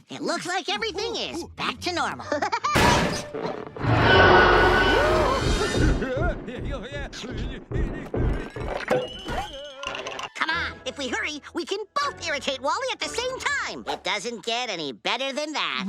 It looks like everything is back to normal. Come on, if we hurry, we can both irritate Wally at the same time. It doesn't get any better than that.